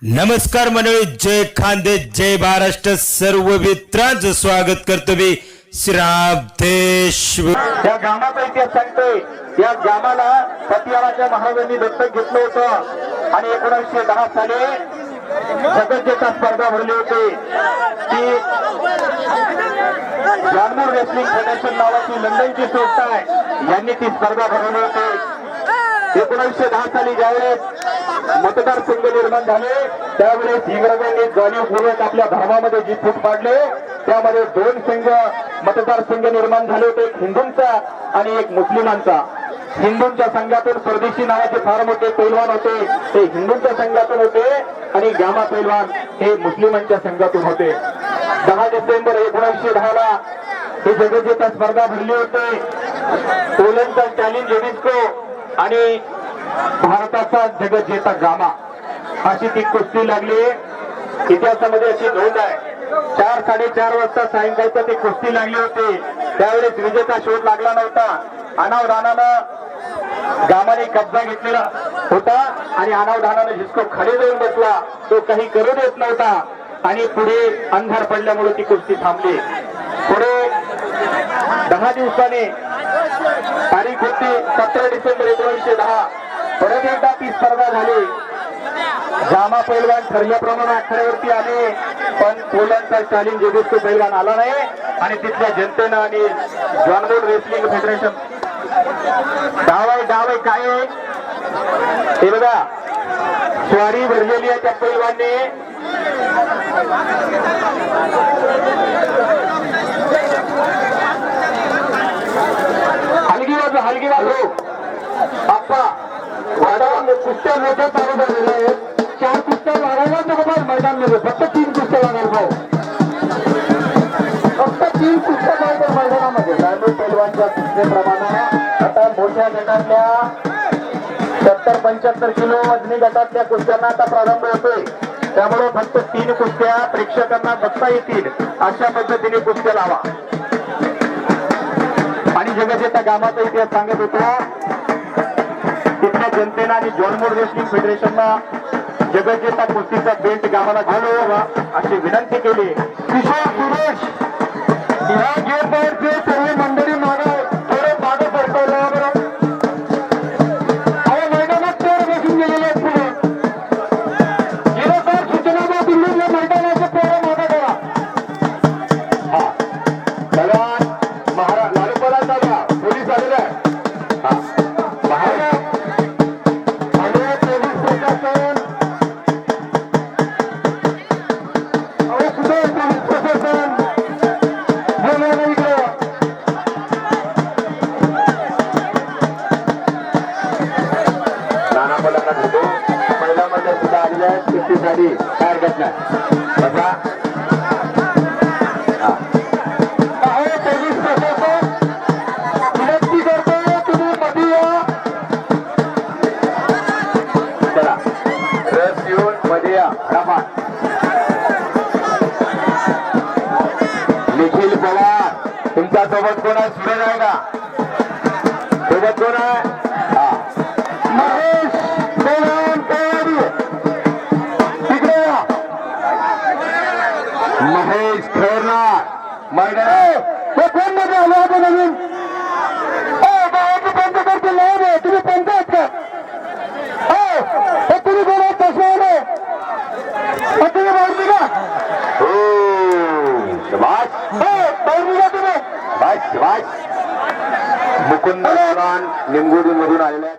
नमस्कार मंडळी, जय खानदेश, जय महाराष्ट्र. सर्व मित्रांचं स्वागत करतो मी श्रावदेश. या गावाचा इतिहास सांगतोय. या गावाला सतीराच्या महाराजांनी दत्तक घेतलं होतं आणि 1910 साली जगज्जेता स्पर्धा भरली होती. ती जानमोर रेसलिंग फेडरेशन नावाची लंडनची संस्था आहे, यांनी ती स्पर्धा भरवली होती. 1910 साली ज्यावेळेस मतदारसंघ निर्माण झाले त्यावेळेस इंग्रजांनी जाणीवपूर्वक आपल्या धर्मामध्ये जी फूट पाडले, त्यामध्ये दोन संघ मतदारसंघ निर्माण झाले होते, एक हिंदूंचा आणि एक मुस्लिमांचा. हिंदूंच्या संघातून परदेशी नावाचे फार मोठे पैलवान होते, ते हिंदूंच्या संघातून होते आणि गामा पैलवान हे मुस्लिमांच्या संघातून होते. 10 डिसेंबर 1910 ला ही जगज्जेता स्पर्धा भरली होती. पोलंडचा स्टॅलिन जेडिस्को आणि भारताचा जगज्जेता गामा अशी ती कुस्ती लागली. इतिहासामध्ये अशी नोंद आहे. 4-4:30 वाजता सायंकाळचा ती कुस्ती लागली होती. त्यावेळेस विजेता शोध लागला नव्हता. अनावधानानं गामाने कब्जा घेतलेला होता आणि अनावधानानं जिसको खाली जाऊन बसला, तो काही करू देत नव्हता आणि पुढे अंधार पडल्यामुळे ती कुस्ती थांबली. पुढे 10 दिवसाने तारीख होती 17 डिसेंबर 1910. परत एकदा ती स्पर्धा झाली. गामा पैलवान ठरल्याप्रमाणे आखाड्यावरती आले, पण पोलंडचा स्टॅलिन जेडिस्को पैलवान आला नाही आणि तिथल्या जनतेनं आणि जानमोर रेसलिंग फेडरेशन डाव आहे काय आहे हे बघा. स्वारी भरलेली आहे त्या पैलवानने. हलगी बाजू आप्पा वाडा कुस्त्या मोठ्या चालू झालेल्या आहेत. 4 कुस्त्या लढायला नको मैदान मध्ये, फक्त 3 कुस्त्या लढायला भाऊ, फक्त 3 कुस्त्या पाहिजे मैदानामध्ये. जानमोर पैलवानच्या कुस्तीप्रमाणे आता मोठ्या गटातल्या 70-75 किलो वजनी गटातल्या कुस्त्यांना आता प्रारंभ होतोय. त्यामुळे फक्त 3 कुस्त्या प्रेक्षकांना बघता येतील अशा पद्धतीने कुस्त्या लावा. आणि जगज्जेता गावाचा इतिहास सांगत होता. तिथल्या जनतेनं आणि जानमोर रेसलिंग फेडरेशनला जगज्जेता कुस्तीचा बेल्ट गावाला घालवा अशी विनंती केली. किशोर सुरेश या गेटवरचे सर्व मंडळी मागे थोडे मागे सरकवलं बरं. अहो मैदानात चोर बसून गेलेले आहेत. पुढे गेलं तर सूचना दिल्लीतल्या मैदानाचे पोरं मागे करा. हा भगवान महाराज लालूपला चालवा, पोलीस आलेला आहे. महिलांमध्ये सुद्धा आलेल्या आहेत. कुस्तीसाठी काय हरकत नाही. बघा पोलीस प्रशासन विनंती करतो, तुम्ही मध्ये या. चला रस येऊन मध्ये या. निखिल पवार तुमच्या सोबत कोण आहे? सूरज आहे का सोबत? कोण आहे? महेश महेश खेळणार मैदान कोण मध्ये आलो होतो नवीन. बंद करते नाही, तुम्ही पंच आहेत का? तुम्ही बोला तसं आलो तुम्ही बाहेर का? बाहेर तुम्ही मुकुंद निंगोडी मधून आलेले.